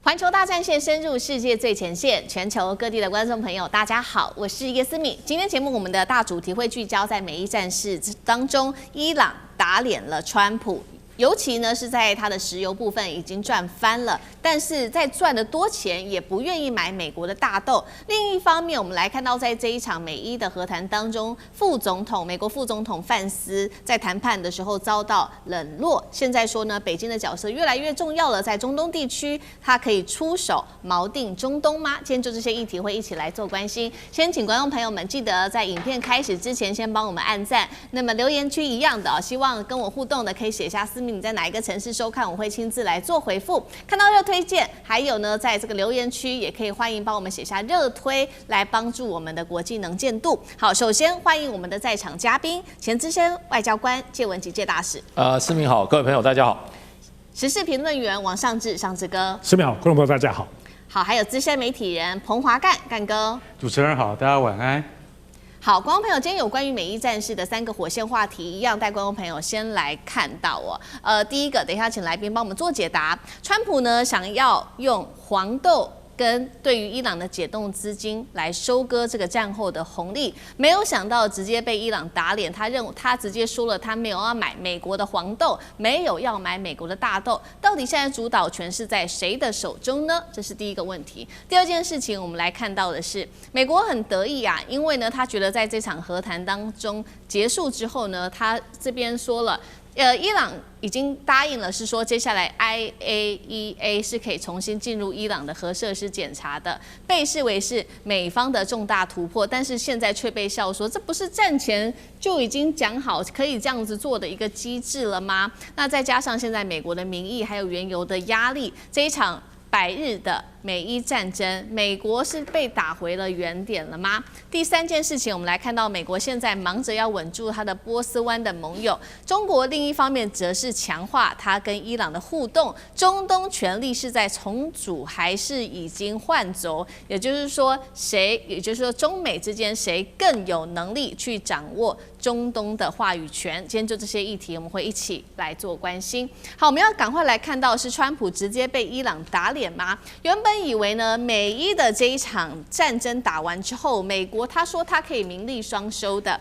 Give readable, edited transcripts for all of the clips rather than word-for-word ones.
环球大战线深入世界最前线，全球各地的观众朋友，大家好，我是叶思敏。今天节目我们的大主题会聚焦在美伊战事当中，伊朗打脸了川普。尤其呢是在它的石油部分已经赚翻了，但是在赚得多钱也不愿意买美国的大豆。另一方面，我们来看到在这一场美伊的和谈当中，美国副总统范斯在谈判的时候遭到冷落。现在说呢，北京的角色越来越重要了，在中东地区，它可以出手锚定中东吗？今天就这些议题会一起来做关心。先请观众朋友们记得在影片开始之前先帮我们按赞。那么留言区一样的，希望跟我互动的可以写下你在哪一个城市收看，我会亲自来做回复。看到热推荐，还有呢，在这个留言区也可以欢迎帮我们写下热推，来帮助我们的国际能见度。好，首先欢迎我们的在场嘉宾，前资深外交官介文吉介大使。思明好，各位朋友大家好。时事评论员王尚志尚志哥。思明好，观众朋友大家好。好，还有资深媒体人彭华干哥。主持人好，大家晚安。好，观众朋友，今天有关于美伊战事的3个火线话题，一样带观众朋友先来看到哦。第一个，等一下请来宾帮我们做解答。川普呢想要用黄豆跟对于伊朗的解冻资金来收割这个战后的红利，没有想到直接被伊朗打脸。他直接说了，他没有要买美国的黄豆，没有要买美国的大豆。到底现在主导权是在谁的手中呢？这是第一个问题。第二件事情，我们来看到的是，美国很得意啊，因为呢，他觉得在这场和谈当中结束之后呢，他这边说了。伊朗已经答应了，是说接下来 IAEA 是可以重新进入伊朗的核设施检查的，被视为是美方的重大突破。但是现在却被笑说，这不是战前就已经讲好可以这样子做的一个机制了吗？那再加上现在美国的民意还有原油的压力，这一场100日的美伊战争，美国是被打回了原点了吗？第三件事情，我们来看到美国现在忙着要稳住它的波斯湾的盟友，中国另一方面则是强化它跟伊朗的互动。中东权力是在重组还是已经换轴？也就是说，中美之间谁更有能力去掌握中东的话语权？今天就这些议题，我们会一起来做关心。好，我们要赶快来看到是川普直接被伊朗打脸吗？原本以为呢，美伊的这一场战争打完之后，美国他说他可以名利双收的。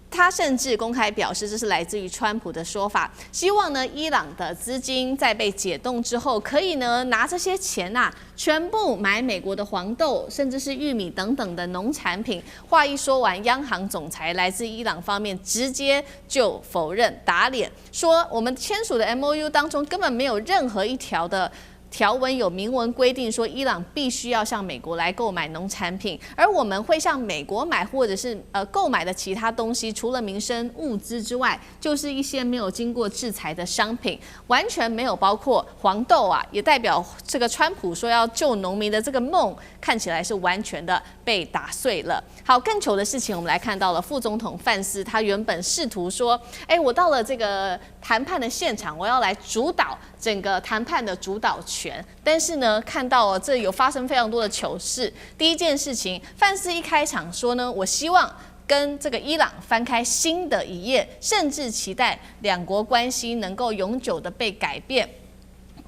他甚至公开表示，这是来自于川普的说法，希望呢伊朗的资金在被解冻之后，可以呢拿这些钱全部买美国的黄豆，甚至是玉米等等的农产品。话一说完，央行总裁来自伊朗方面直接就否认打脸，说我们签署的 MOU 当中根本没有任何一条的条文有明文规定说，伊朗必须要向美国来购买农产品，而我们会向美国买或者是购买的其他东西，除了民生物资之外，就是一些没有经过制裁的商品，完全没有包括黄豆也代表这个川普说要救农民的这个梦，看起来是完全的被打碎了。好，更糗的事情，我们来看到了副总统范斯，他原本试图说，我到了这个谈判的现场，我要来主导整个谈判的主导权，但是呢，看到这有发生非常多的糗事。第一件事情，范斯一开场说呢，我希望跟这个伊朗翻开新的一页，甚至期待两国关系能够永久的被改变。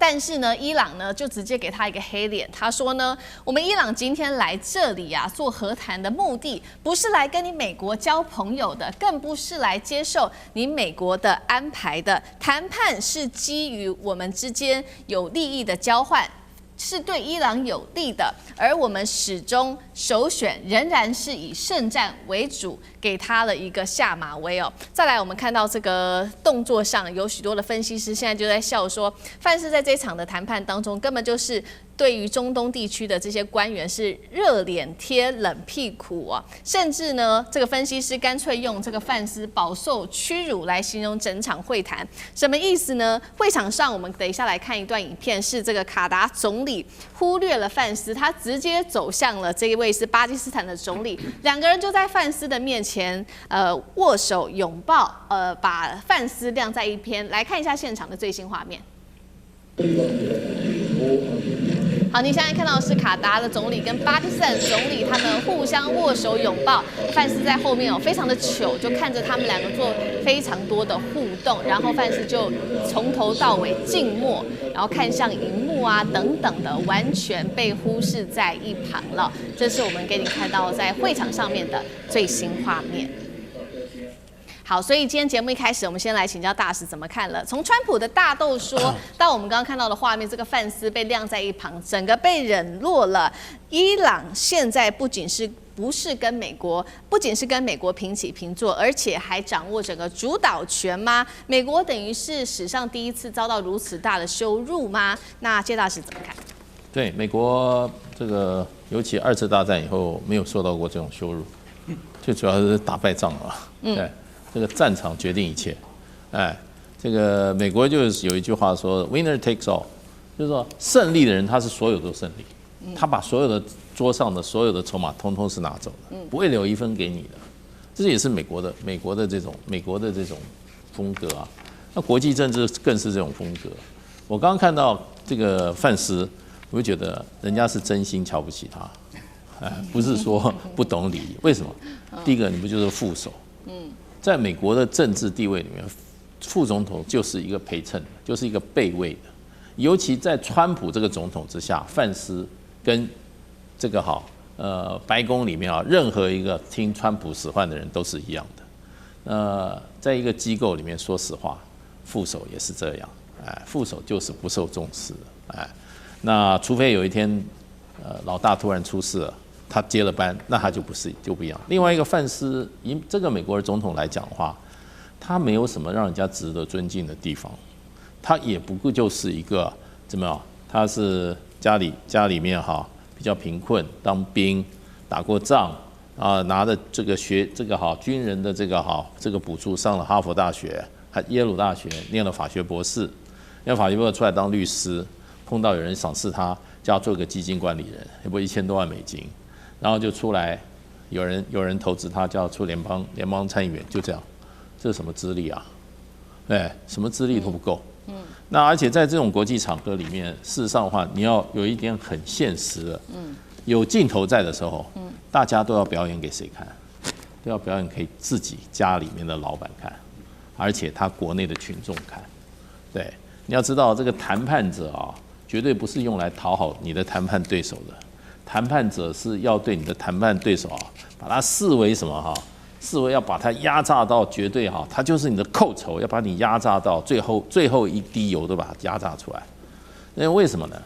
但是呢，伊朗呢就直接给他一个黑脸，他说呢，我们伊朗今天来这里做和谈的目的，不是来跟你美国交朋友的，更不是来接受你美国的安排的。谈判是基于我们之间有利益的交换，是对伊朗有利的，而我们始终首选仍然是以圣战为主，给他了一个下马威哦。再来，我们看到这个动作上有许多的分析师现在就在笑说，范斯在这场的谈判当中根本就是对于中东地区的这些官员是热脸贴冷屁股甚至呢，这个分析师干脆用这个范斯饱受屈辱来形容整场会谈，什么意思呢？会场上我们等一下来看一段影片，是这个卡达总理忽略了范斯，他直接走向了这一位是巴基斯坦的总理，两个人就在范斯的面前握手拥抱，把范斯晾在一边。来看一下现场的最新画面。好，你现在看到的是卡达的总理跟巴基斯坦总理，他们互相握手拥抱，范斯在后面非常的糗，就看着他们两个做非常多的互动，然后范斯就从头到尾静默，然后看向荧幕幕啊等等的，完全被忽视在一旁了。这是我们给你看到在会场上面的最新画面。好，所以今天节目一开始，我们先来请教大使怎么看了。从川普的大斗说到我们刚刚看到的画面，这个范斯被晾在一旁，整个被冷落了。伊朗现在不仅是跟美国平起平坐，而且还掌握整个主导权吗？美国等于是史上第一次遭到如此大的羞辱吗？那谢大使怎么看？对，美国这个尤其2次大战以后没有受到过这种羞辱，最主要是打败仗了。对。这个战场决定一切，这个美国就是有一句话说 "winner takes all"， 就是说胜利的人他是所有都胜利，他把所有的桌上的所有的筹码通通是拿走的，不会留一分给你的。这也是美国的这种风格啊。那国际政治更是这种风格。我刚刚看到这个范斯，我就觉得人家是真心瞧不起他，不是说不懂礼仪。为什么？第一个，你不就是副手？在美国的政治地位里面，副总统就是一个陪衬，就是一个备位的。尤其在川普这个总统之下，范斯跟这个白宫里面任何一个听川普使唤的人都是一样的。在一个机构里面，说实话，副手也是这样，副手就是不受重视的，那除非有一天，老大突然出事了。他接了班，那他就不一样。另外一个范斯，以这个美国的总统来讲的话，他没有什么让人家值得尊敬的地方，他也不过就是一个怎么样？他是家里面比较贫困，当兵打过仗啊，拿着这个军人的这个补助，上了哈佛大学，还耶鲁大学念了法学博士，念法学博士出来当律师，碰到有人赏识他，叫他做个基金管理人，也不1000多万美金。然后就出来，有人投资他，叫他出联邦参议员，就这样，这是什么资历啊？什么资历都不够。那而且在这种国际场合里面，事实上的话，你要有一点很现实的，有镜头在的时候，大家都要表演给谁看？都要表演给自己家里面的老板看，而且他国内的群众看。对，你要知道这个谈判者绝对不是用来讨好你的谈判对手的。谈判者是要对你的谈判对手把他视为什么视为要把他压榨到绝对他就是你的寇仇，要把你压榨到最后一滴油都把它压榨出来。那为什么呢？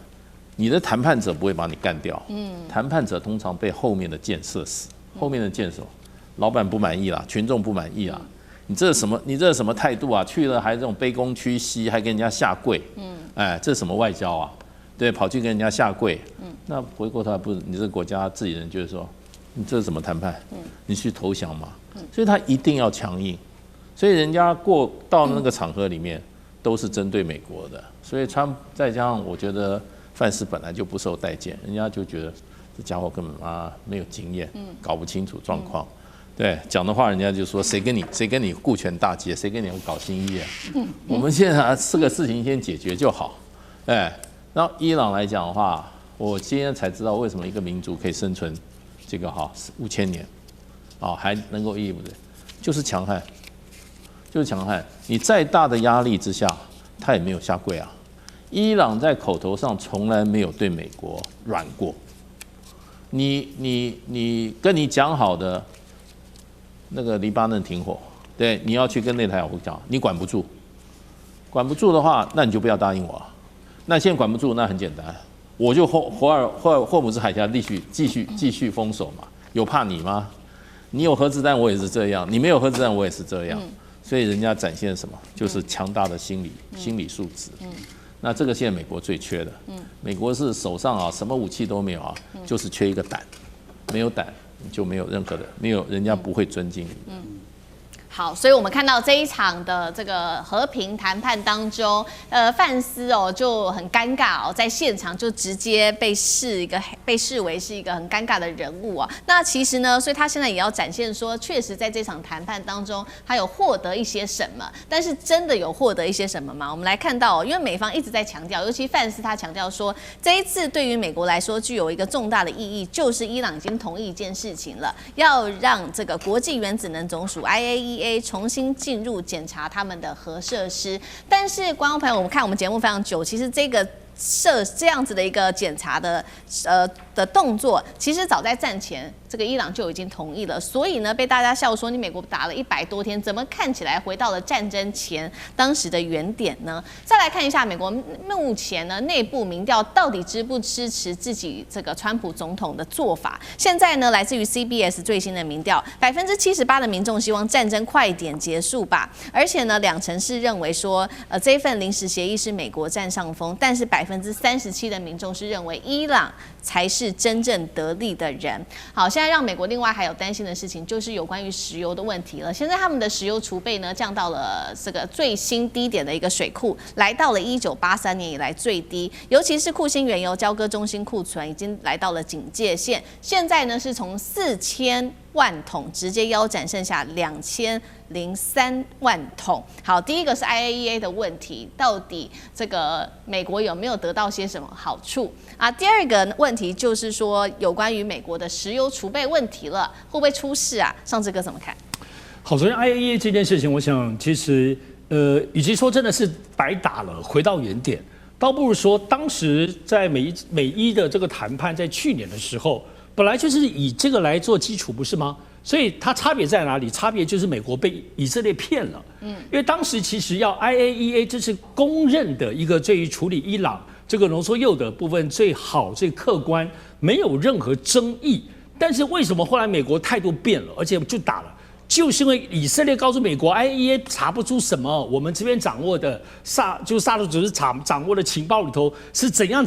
你的谈判者不会把你干掉，谈判者通常被后面的箭射死。后面的箭手，老板不满意啦，群众不满意啦，你这什么态度啊？去了还这种卑躬屈膝，还跟人家下跪，这是什么外交啊？对，跑去跟人家下跪，那回过头来不是你这个国家自己人就是说，你这是怎么谈判？你去投降嘛？所以他一定要强硬，所以人家到那个场合里面都是针对美国的，所以再加上我觉得范斯本来就不受待见，人家就觉得这家伙根本没有经验，搞不清楚状况，对，讲的话人家就说谁跟你顾全大计，谁跟你搞新意啊？我们现在这个事情先解决就好，然后伊朗来讲的话，我今天才知道为什么一个民族可以生存这个5000年，还能够屹立不摇，就是强悍，就是强悍。你再大的压力之下，他也没有下跪啊。伊朗在口头上从来没有对美国软过。你跟你讲好的那个黎巴嫩停火，对，你要去跟内塔尼亚胡讲，你管不住，管不住的话，那你就不要答应我。那现在管不住，那很简单，我就霍姆兹海峡继续封锁嘛，有怕你吗？你有核子弹，我也是这样；你没有核子弹，我也是这样。所以人家展现什么，就是强大的心理素质。那这个现在美国最缺的，美国是手上什么武器都没有就是缺一个胆，没有胆就没有任何的，没有人家不会尊敬你。好，所以我们看到这一场的这个和平谈判当中，范斯就很尴尬在现场就直接被视为是一个很尴尬的人物那其实呢，所以他现在也要展现说，确实在这场谈判当中，他有获得一些什么，但是真的有获得一些什么吗？我们来看到因为美方一直在强调，尤其范斯他强调说，这一次对于美国来说具有一个重大的意义，就是伊朗已经同意一件事情了，要让这个国际原子能总署 IAEA。重新进入检查他们的核设施，但是观众朋友，我们看我们节目非常久，其实这个设这样子的一个检查的动作，其实早在战前，这个伊朗就已经同意了。所以呢，被大家笑说，你美国打了100多天，怎么看起来回到了战争前当时的原点呢？再来看一下美国目前呢内部民调到底支不支持自己这个川普总统的做法？现在呢，来自于 CBS 最新的民调，78%的民众希望战争快点结束吧，而且呢，2成是认为说，这一份临时协议是美国占上风，但是37%的民众是认为伊朗才是真正得利的人。好，现在让美国另外还有担心的事情，就是有关于石油的问题了。现在他们的石油储备呢降到了这个最新低点的一个水库，来到了1983年以来最低，尤其是库欣原油交割中心库存已经来到了警戒线，现在呢是从4000万桶直接腰斩剩下2003万桶。好，第一个是 IAEA 的问题，到底这个美国有没有得到些什么好处啊？第二个问题就是说有关于美国的石油储备问题了，会不会出事啊？尚志哥怎么看？好，首先 IAEA 这件事情，我想其实与其说真的是白打了，回到原点，倒不如说当时在美伊的这个谈判，在去年的时候。本来就是以这个来做基础，不是吗？所以它差别在哪里？差别就是美国被以色列骗了。因为当时其实要 IAEA 这是公认的一个对于处理伊朗这个浓缩铀的部分最好、最客观，没有任何争议。但是为什么后来美国态度变了，而且就打了？就是因为以色列告诉美国 ，IAEA 查不出什么，我们这边掌握的萨德组织掌握的情报里头是怎样，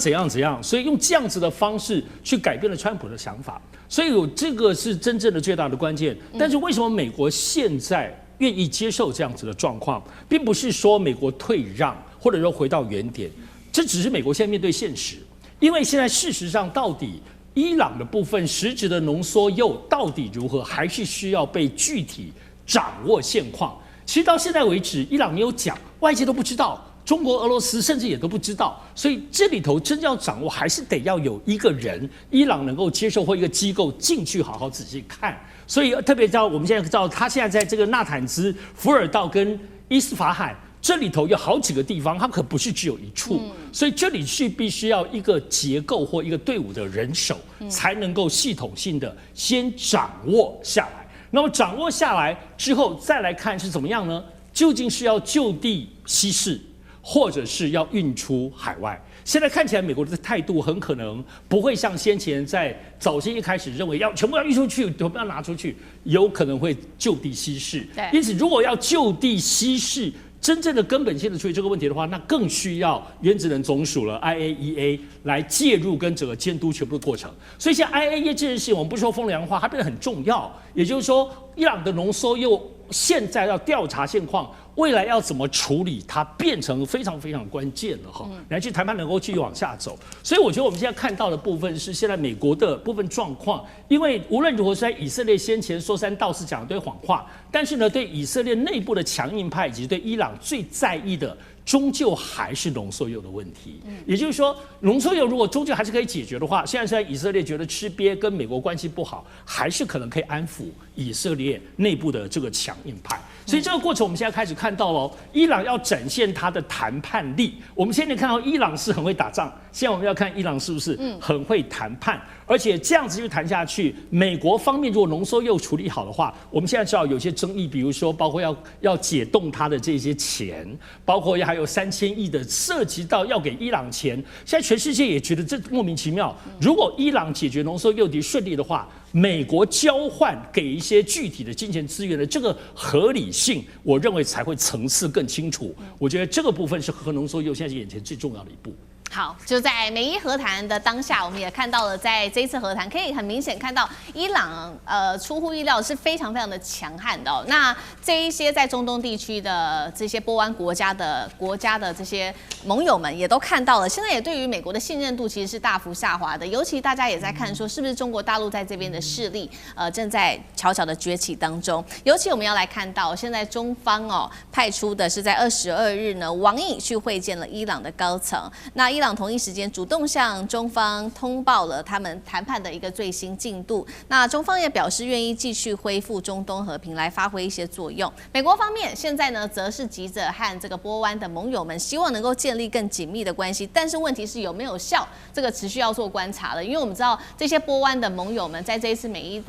所以用这样子的方式去改变了川普的想法，所以这个是真正的最大的关键。但是为什么美国现在愿意接受这样子的状况，并不是说美国退让，或者说回到原点，这只是美国现在面对现实，因为现在事实上到底。伊朗的部分实质的浓缩铀到底如何，还是需要被具体掌握现况。其实到现在为止，伊朗没有讲，外界都不知道，中国、俄罗斯甚至也都不知道。所以这里头真正要掌握，还是得要有一个人，伊朗能够接受或一个机构进去好好仔细看。所以特别我们现在知道，他现在在这个纳坦兹、福尔道跟伊斯法罕。这里头有好几个地方，它可不是只有一处，所以这里是必须要一个结构或一个队伍的人手，才能够系统性的先掌握下来。那么掌握下来之后，再来看是怎么样呢？究竟是要就地稀释，或者是要运出海外？现在看起来，美国的态度很可能不会像先前在早先一开始认为要全部要运出去，全部要拿出去，有可能会就地稀释。因此，如果要就地稀释，真正的根本性的处理这个问题的话，那更需要原子能总署了 IAEA 来介入跟整个监督全部的过程。所以像 IAEA 这件事情，我们不是说风凉话，它变得很重要。也就是说，伊朗的浓缩铀现在要调查现况，未来要怎么处理，它变成非常非常关键了哈。来去谈判能够继续往下走。所以我觉得我们现在看到的部分是现在美国的部分状况，因为无论如何，在以色列先前说三道四讲一堆谎话，但是呢，对以色列内部的强硬派以及对伊朗最在意的，终究还是浓缩铀的问题。也就是说，浓缩铀如果终究还是可以解决的话，现在以色列觉得吃瘪跟美国关系不好，还是可能可以安抚以色列内部的这个强硬派。所以这个过程我们现在开始看到了，伊朗要展现他的谈判力。我们现在看到伊朗是很会打仗，现在我们要看伊朗是不是很会谈判，而且这样子就谈下去，美国方面如果浓缩铀处理好的话，我们现在知道有些争议，比如说包括要解冻它的这些钱，包括还有3000亿的涉及到要给伊朗钱，现在全世界也觉得这莫名其妙。如果伊朗解决浓缩铀题顺利的话，美国交换给一些具体的金钱资源的这个合理性，我认为才会层次更清楚。我觉得这个部分是核浓缩铀现在是眼前最重要的一步。好，就在美伊和谈的当下，我们也看到了，在这一次和谈，可以很明显看到伊朗出乎意料是非常非常的强悍的哦。那这一些在中东地区的这些波湾国家的这些盟友们也都看到了，现在也对于美国的信任度其实是大幅下滑的。尤其大家也在看说，是不是中国大陆在这边的势力正在悄悄的崛起当中。尤其我们要来看到，现在中方派出的是在22日呢，王毅去会见了伊朗的高层。那伊朗同一时间主动向中方通报了他们谈判的一个最新进度。那中方也表示愿意继续恢复中东和平，来发挥一些作用。美国方面现在呢，则是急着和这个波湾的盟友们，希望能够建立更紧密的关系。但是问题是有没有效，这个持续要做观察了。因为我们知道这些波湾的盟友们在这一次美伊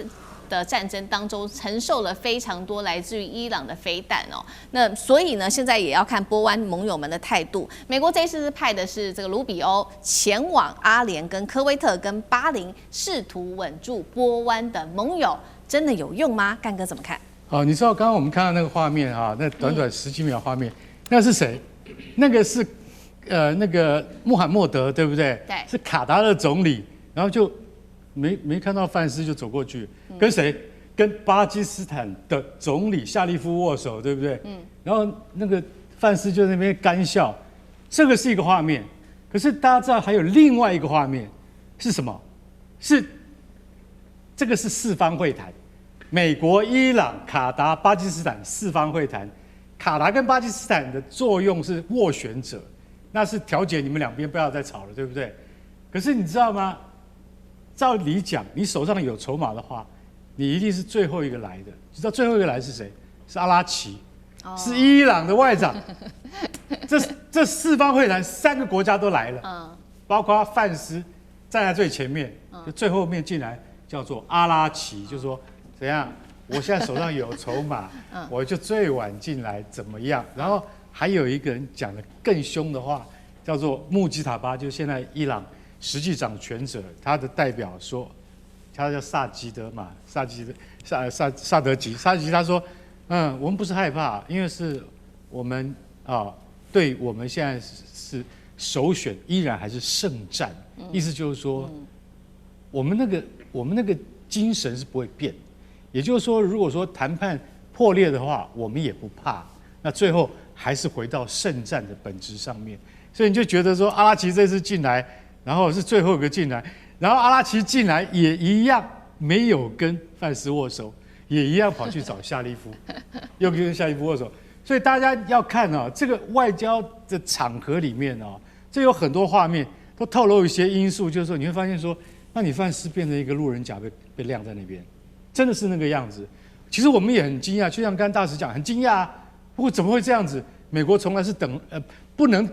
的战争当中承受了非常多来自于伊朗的飞弹哦，那所以呢，现在也要看波湾盟友们的态度。美国这一次是派的是这个卢比欧前往阿联跟科威特跟巴林，试图稳住波湾的盟友，真的有用吗？干哥怎么看？好，你知道刚刚我们看到那个画面啊，那短短10几秒画面，那是谁？那个是那个穆罕默德，对不对？对，是卡达的总理，然后就没看到范斯就走过去，跟谁？跟巴基斯坦的总理夏利夫握手，对不对？然后那个范斯就在那边干笑，这个是一个画面。可是大家知道还有另外一个画面是什么？这个是四方会谈，美国、伊朗、卡达、巴基斯坦四方会谈。卡达跟巴基斯坦的作用是斡旋者，那是调解你们两边不要再吵了，对不对？可是你知道吗？照理讲，你手上有筹码的话，你一定是最后一个来的。知道最后一个来是谁？是阿拉奇，是伊朗的外长。这四方会谈3个国家都来了，包括范斯站在最前面，就最后面进来叫做阿拉奇，就说怎样？我现在手上有筹码，我就最晚进来，怎么样？然后还有一个人讲的更凶的话，叫做穆吉塔巴，就是现在伊朗实际掌权者，他的代表说，他叫萨吉德嘛，萨德吉，他说，我们不是害怕，因为是我们对我们现在是首选，依然还是圣战，意思就是说，我们那个精神是不会变。也就是说，如果说谈判破裂的话，我们也不怕。那最后还是回到圣战的本质上面。所以你就觉得说，阿拉奇这次进来，然后是最后一个进来，然后阿拉奇进来也一样没有跟范斯握手，也一样跑去找夏利夫，又跟夏利夫握手。所以大家要看这个外交的场合里面这有很多画面都透露一些因素，就是说你会发现说，那你范斯变成一个路人甲被晾在那边。真的是那个样子，其实我们也很惊讶，就像刚刚大使讲，很惊讶啊。不过怎么会这样子？美国从来是不能，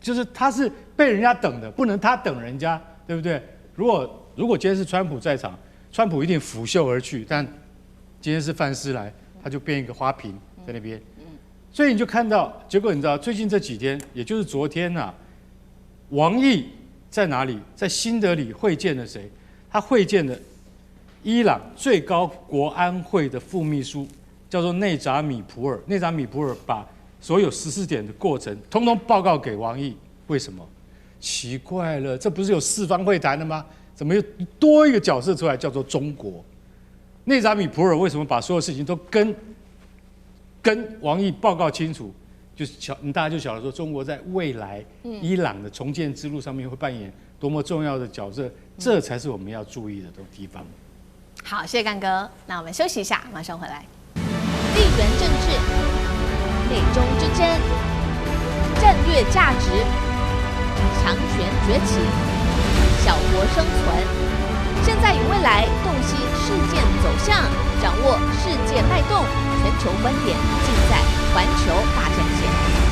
就是他是被人家等的，不能他等人家，对不对？如果今天是川普在场，川普一定拂袖而去，但今天是范斯来，他就变一个花瓶在那边。所以你就看到，结果你知道，最近这几天，也就是昨天王毅在哪里？在新德里会见了谁？他会见了伊朗最高国安会的副秘书，叫做内扎米普尔。内扎米普尔把所有14点的过程通通报告给王毅。为什么？奇怪了，这不是有四方会谈的吗？怎么又多一个角色出来，叫做中国？内扎米普尔为什么把所有事情都跟王毅报告清楚？就是大家就晓得说，中国在未来伊朗的重建之路上面会扮演多么重要的角色，这才是我们要注意的地方。好，谢谢干哥。那我们休息一下，马上回来。地缘政治、美中之争、战略价值、强权崛起、小国生存，现在与未来洞悉事件走向，掌握世界脉动，全球观点尽在环球大战线。